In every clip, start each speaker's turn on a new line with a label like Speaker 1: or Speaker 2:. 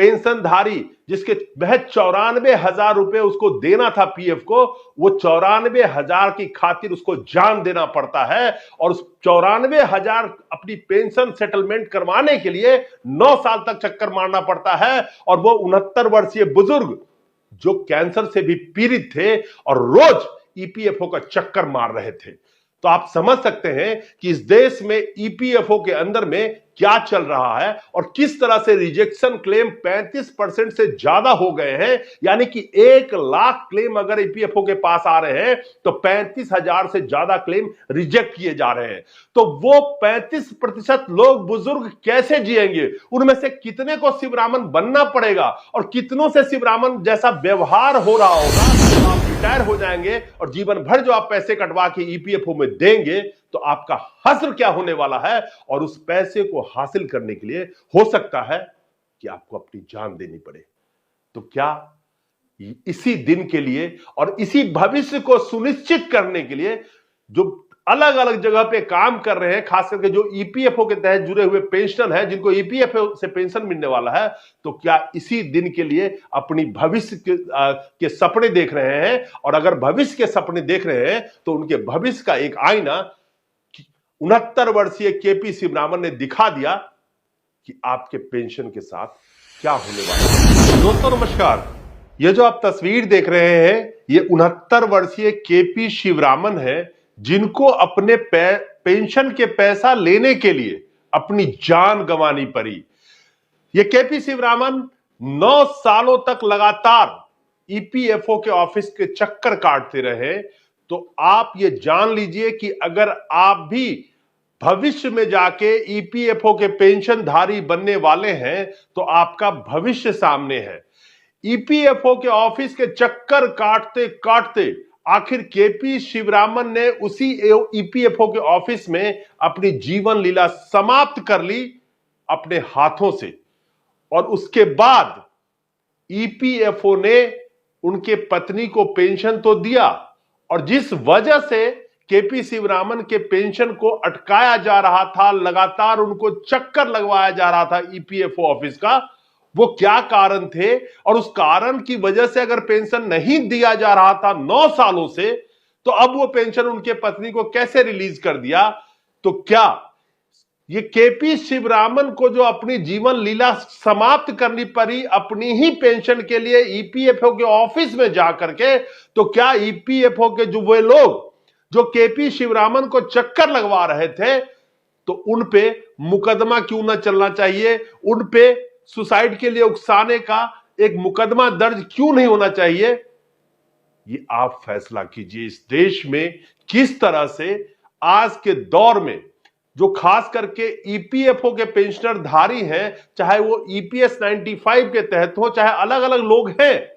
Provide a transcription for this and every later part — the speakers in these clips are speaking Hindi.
Speaker 1: पेंशनधारी जिसके महज 94,000 रुपए उसको देना था पीएफ को, वो 94,000 की खातिर उसको जान देना पड़ता है और उस 94,000 अपनी पेंशन सेटलमेंट करवाने के लिए 9 साल तक चक्कर मारना पड़ता है। और वो 69 वर्षीय बुजुर्ग जो कैंसर से भी पीड़ित थे और रोज ईपीएफओ का चक्कर मार रहे थे। तो आप समझ सकते हैं कि इस देश में ईपीएफओ के अंदर में क्या चल रहा है और किस तरह से रिजेक्शन क्लेम 35% से ज्यादा हो गए हैं। यानी कि 1 लाख क्लेम अगर ईपीएफओ के पास आ रहे हैं तो 35,000 से ज्यादा क्लेम रिजेक्ट किए जा रहे हैं। तो वो 35% लोग बुजुर्ग कैसे जिएंगे? उनमें से कितने को शिवरामन बनना पड़ेगा और कितनों से शिवरामन जैसा व्यवहार हो रहा होगा? आप रिटायर हो जाएंगे और जीवन भर जो आप पैसे कटवा के ईपीएफओ में देंगे तो आपका हश्र क्या होने वाला है। और उस पैसे को हासिल करने के लिए हो सकता है कि आपको अपनी जान देनी पड़े। तो क्या इसी दिन के लिए और इसी भविष्य को सुनिश्चित करने के लिए जो अलग अलग जगह पे काम कर रहे हैं, खास करके जो ईपीएफओ के तहत जुड़े हुए पेंशनर हैं जिनको ईपीएफओ से पेंशन मिलने वाला है, तो क्या इसी दिन के लिए अपनी भविष्य के सपने देख रहे हैं? और अगर भविष्य के सपने देख रहे हैं तो उनके भविष्य का एक आईना 69 वर्षीय केपी शिवरामन ने दिखा दिया कि आपके पेंशन के साथ क्या होने वाला है। दोस्तों नमस्कार, ये जो आप तस्वीर देख रहे हैं ये 69 वर्षीय केपी शिवरामन है जिनको अपने पेंशन के पैसा लेने के लिए अपनी जान गंवानी पड़ी। ये केपी शिवरामन 9 सालों तक लगातार ईपीएफओ के ऑफिस के चक्कर काटते रहे। तो आप ये जान लीजिए कि अगर आप भी भविष्य में जाके ईपीएफओ के पेंशनधारी बनने वाले हैं तो आपका भविष्य सामने है। ईपीएफओ के ऑफिस के चक्कर काटते काटते आखिर केपी शिवरामन ने उसी ईपीएफओ के ऑफिस में अपनी जीवन लीला समाप्त कर ली अपने हाथों से। और उसके बाद ईपीएफओ ने उनके पत्नी को पेंशन तो दिया और जिस वजह से केपी शिवरामन के पेंशन को अटकाया जा रहा था, लगातार उनको चक्कर लगवाया जा रहा था ईपीएफओ ऑफिस का, वो क्या कारण थे और उस कारण की वजह से अगर पेंशन नहीं दिया जा रहा था 9 सालों से, तो अब वो पेंशन उनके पत्नी को कैसे रिलीज कर दिया? तो क्या ये केपी शिवरामन को जो अपनी जीवन लीला समाप्त करनी पड़ी अपनी ही पेंशन के लिए ईपीएफओ के ऑफिस में जाकर के, तो क्या ईपीएफओ के जो वे लोग जो केपी शिवरामन को चक्कर लगवा रहे थे तो उन पे मुकदमा क्यों ना चलना चाहिए? उन पे सुसाइड के लिए उकसाने का एक मुकदमा दर्ज क्यों नहीं होना चाहिए? ये आप फैसला कीजिए। इस देश में किस तरह से आज के दौर में जो खास करके ईपीएफओ के पेंशनर धारी हैं, चाहे वो ईपीएस 95 के तहत हो, चाहे अलग अलग लोग हैं,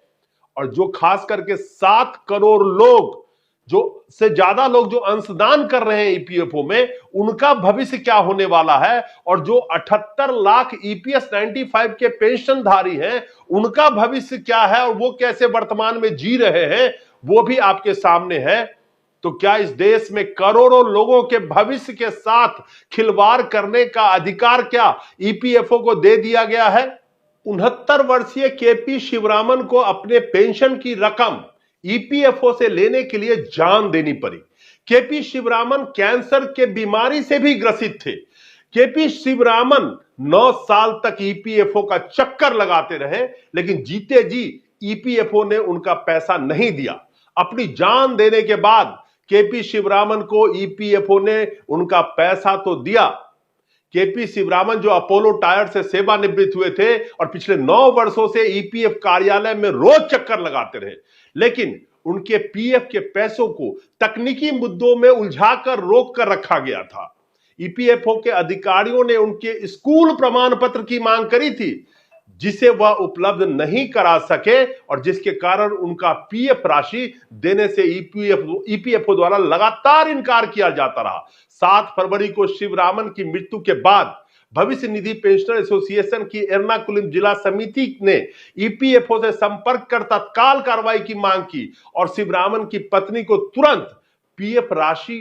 Speaker 1: और जो खास करके 7 करोड़ लोग जो से ज्यादा लोग जो अंशदान कर रहे हैं ईपीएफओ में, उनका भविष्य क्या होने वाला है? और जो 78 लाख ईपीएस 95 के पेंशनधारी हैं उनका भविष्य क्या है और वो कैसे वर्तमान में जी रहे हैं, वो भी आपके सामने है। तो क्या इस देश में करोड़ों लोगों के भविष्य के साथ खिलवाड़ करने का अधिकार क्या ईपीएफओ को दे दिया गया है? 69 वर्षीय केपी शिवरामन को अपने पेंशन की रकम ईपीएफओ से लेने के लिए जान देनी पड़ी। केपी शिवरामन कैंसर के बीमारी से भी ग्रसित थे। केपी शिवरामन 9 साल तक ईपीएफओ का चक्कर लगाते रहे, लेकिन जीते जी ईपीएफओ ने उनका पैसा नहीं दिया। अपनी जान देने के बाद केपी शिवरामन को ईपीएफओ ने उनका पैसा तो दिया। केपी शिवरामन जो अपोलो टायर से सेवानिवृत्त हुए थे और पिछले 9 वर्षों से ईपीएफ कार्यालय में रोज चक्कर लगाते रहे, लेकिन उनके पीएफ के पैसों को तकनीकी मुद्दों में उलझाकर रोक कर रखा गया था। ईपीएफओ के अधिकारियों ने उनके स्कूल प्रमाण पत्र की मांग करी थी, जिसे वह उपलब्ध नहीं करा सके और जिसके कारण उनका पीएफ राशि देने से ईपीएफओ द्वारा लगातार इनकार किया जाता रहा। 7 फरवरी को शिवरामन की मृत्यु के बाद भविष्य निधि पेंशनर एसोसिएशन की एर्नाकुलम जिला समिति ने ईपीएफओ से संपर्क कर तत्काल कार्रवाई की मांग की और शिवरामन की पत्नी को तुरंत पीएफ राशि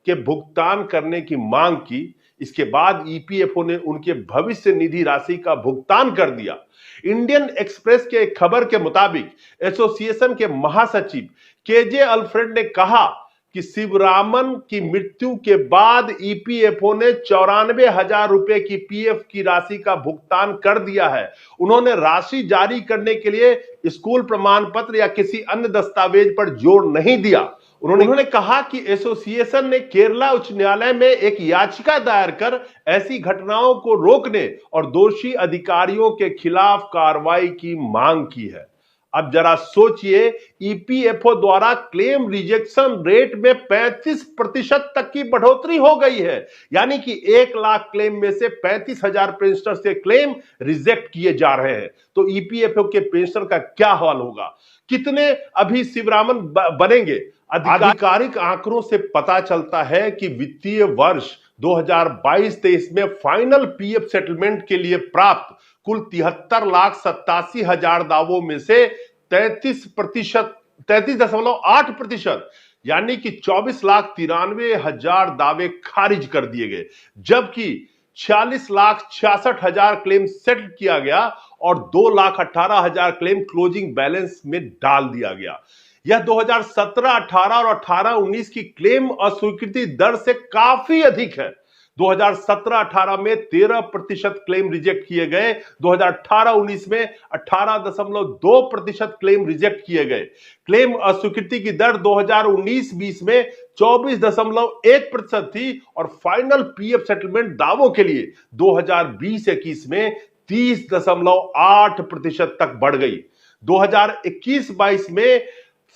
Speaker 1: के भुगतान करने की मांग की। इसके बाद ईपीएफओ ने उनके भविष्य निधि राशि का भुगतान कर दिया। इंडियन एक्सप्रेस के एक खबर के मुताबिक एसोसिएशन के महासचिव केजे अल्फ्रेड ने कहा कि शिवरामन की मृत्यु के बाद ईपीएफओ ने 94,000 रुपए की पीएफ की राशि का भुगतान कर दिया है। उन्होंने राशि जारी करने के लिए स्कूल प्रमाण पत्र या किसी अन्य दस्तावेज पर जोर नहीं दिया। उन्होंने कहा कि एसोसिएशन ने केरला उच्च न्यायालय में एक याचिका दायर कर ऐसी घटनाओं को रोकने और दोषी अधिकारियों के खिलाफ कार्रवाई की मांग की है। अब जरा सोचिए, ईपीएफओ द्वारा क्लेम रिजेक्शन रेट में 35% तक की बढ़ोतरी हो गई है। यानी कि 1 लाख क्लेम में से 35,000 पेंशनर्स के क्लेम रिजेक्ट किए जा रहे हैं। तो ईपीएफओ के पेंशनर का क्या हाल होगा? कितने अभी शिवरामन बनेंगे? आधिकारिक आंकड़ों से पता चलता है कि वित्तीय वर्ष 2022-23 में फाइनल पीएफ सेटलमेंट के लिए प्राप्त कुल 73,87,000 दावों में से 33.8% यानी कि 24,93,000 दावे खारिज कर दिए गए, जबकि 46,66,000 क्लेम सेटल किया गया और 2,18,000 क्लेम क्लोजिंग बैलेंस में डाल दिया गया। यह 2017-18 और 18-19 की क्लेम अस्वीकृति दर से काफी अधिक है। 2017-18 में 13% क्लेम रिजेक्ट किए गए, 2018-19 में 18.2% क्लेम रिजेक्ट किए गए। क्लेम अस्वीकृति की दर 2019-20 में 24.1% थी और फाइनल पीएफ सेटलमेंट दावों के लिए 2020-21 में 30.8% तक बढ़ गई। 2021-22 में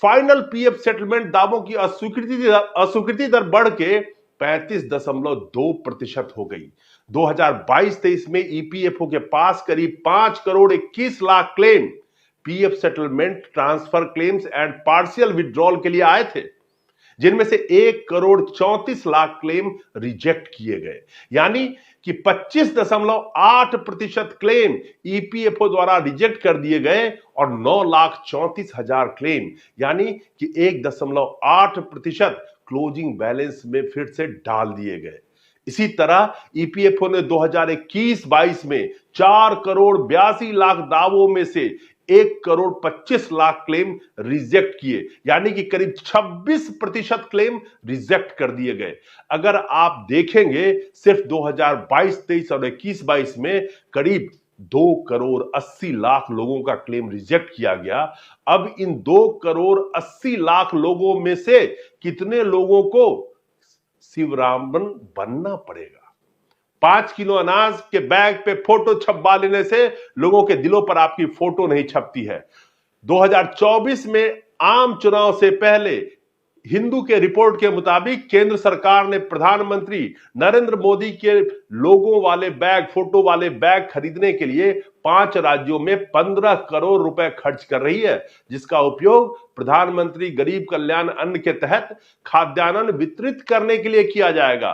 Speaker 1: फाइनल पीएफ सेटलमेंट दावों की अस्वीकृति दर बढ़ के 35.2% हो गई। 2022-23 में ईपीएफओ के पास करीब 5 crore 21 lakh claim PF settlement, transfer claims and partial withdrawal के लिए आए थे, जिनमें से 1 करोड़ 34 लाख क्लेम रिजेक्ट किए गए। यानी कि 25.8% क्लेम ईपीएफओ द्वारा रिजेक्ट कर दिए गए और 9,34,000 क्लेम यानी कि 1.8% क्लोजिंग बैलेंस में फिर से डाल दिए गए। इसी तरह ईपीएफओ ने 2021-22 में 4 करोड़ 82 लाख दावों में से 1 करोड़ 25 लाख क्लेम रिजेक्ट किए, यानी कि करीब 26% क्लेम रिजेक्ट कर दिए गए। अगर आप देखेंगे सिर्फ 2022-23 और 21-22 में करीब 2 करोड़ 80 लाख लोगों का क्लेम रिजेक्ट किया गया। अब इन 2 करोड़ 80 लाख लोगों में से कितने लोगों को शिवरामन बनना पड़ेगा? 5 किलो अनाज के बैग पे फोटो छपवा लेने से लोगों के दिलों पर आपकी फोटो नहीं छपती है। 2024 में आम चुनाव से पहले हिंदू के रिपोर्ट के मुताबिक केंद्र सरकार ने प्रधानमंत्री नरेंद्र मोदी के लोगों वाले बैग, फोटो वाले बैग खरीदने के लिए 5 राज्यों में 15 करोड़ रुपए खर्च कर रही है, जिसका उपयोग प्रधानमंत्री गरीब कल्याण अन्न के तहत खाद्यान्न वितरित करने के लिए किया जाएगा।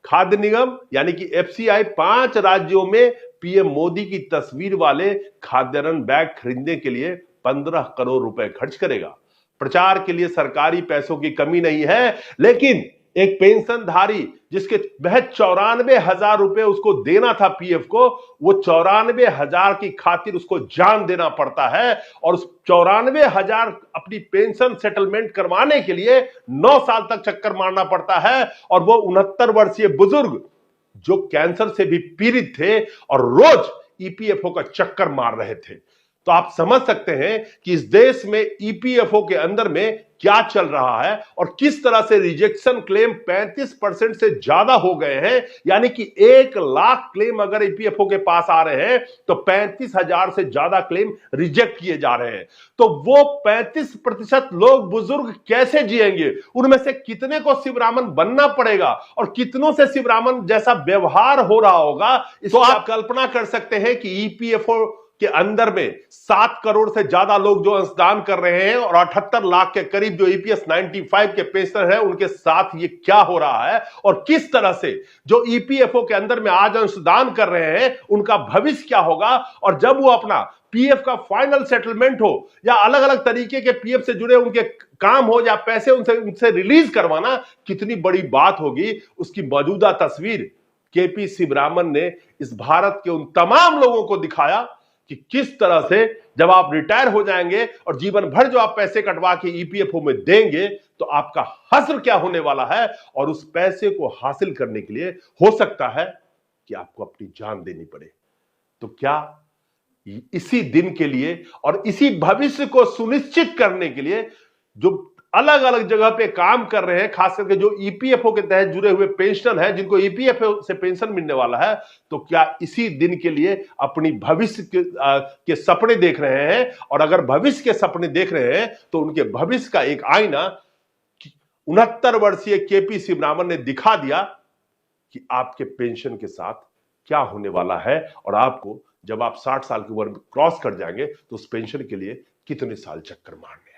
Speaker 1: खाद्य निगम यानी कि एफसीआई 5 राज्यों में पीएम मोदी की तस्वीर वाले खाद्यान्न बैग खरीदने के लिए 15 करोड़ रुपए खर्च करेगा। प्रचार के लिए सरकारी पैसों की कमी नहीं है, लेकिन एक पेंशनधारी जिसके महज 94,000 रुपए उसको देना था पीएफ को, वो 94,000 की खातिर उसको जान देना पड़ता है और उस 94,000 अपनी पेंशन सेटलमेंट करवाने के लिए 9 साल तक चक्कर मारना पड़ता है। और वो 69 वर्षीय बुजुर्ग जो कैंसर से भी पीड़ित थे और रोज ईपीएफओ का चक्कर मार रहे थे। तो आप समझ सकते हैं कि इस देश में ईपीएफओ के अंदर में क्या चल रहा है और किस तरह से रिजेक्शन क्लेम 35% से ज्यादा हो गए हैं। यानी कि 1 लाख क्लेम अगर ईपीएफओ के पास आ रहे हैं तो 35,000 से ज्यादा क्लेम रिजेक्ट किए जा रहे हैं। तो वो 35% लोग, बुजुर्ग कैसे जिएंगे? उनमें से कितने को शिवरामन बनना पड़ेगा और कितनों से शिवरामन जैसा व्यवहार हो रहा होगा? तो आप कल्पना कर सकते हैं कि ईपीएफओ के अंदर में 7 करोड़ से ज्यादा लोग जो अंशदान कर रहे हैं और 78 लाख के करीब जो ईपीएस 95 के पेंशनर हैं, उनके साथ ये क्या हो रहा है और किस तरह से जो ईपीएफओ के अंदर में आज अंशदान कर रहे हैं उनका भविष्य क्या होगा। और जब वो अपना पीएफ का फाइनल सेटलमेंट हो या अलग अलग तरीके के पीएफ से जुड़े उनके काम हो या पैसे उनसे रिलीज करवाना, कितनी बड़ी बात होगी, उसकी मौजूदा तस्वीर केपी शिवरामन ने इस भारत के उन तमाम लोगों को दिखाया कि किस तरह से जब आप रिटायर हो जाएंगे और जीवन भर जो आप पैसे कटवा के ईपीएफओ में देंगे तो आपका हश्र क्या होने वाला है, और उस पैसे को हासिल करने के लिए हो सकता है कि आपको अपनी जान देनी पड़े। तो क्या इसी दिन के लिए और इसी भविष्य को सुनिश्चित करने के लिए जो अलग अलग जगह पे काम कर रहे हैं, खास करके जो ईपीएफओ के तहत जुड़े हुए पेंशन है, जिनको ईपीएफओ से पेंशन मिलने वाला है, तो क्या इसी दिन के लिए अपनी भविष्य के सपने देख रहे हैं? और अगर भविष्य के सपने देख रहे हैं तो उनके भविष्य का एक आईना 69 वर्षीय केपी शिवरामन ने दिखा दिया कि आपके पेंशन के साथ क्या होने वाला है, और आपको जब आप 60 साल की उम्र क्रॉस कर जाएंगे तो उस पेंशन के लिए कितने साल चक्कर मारने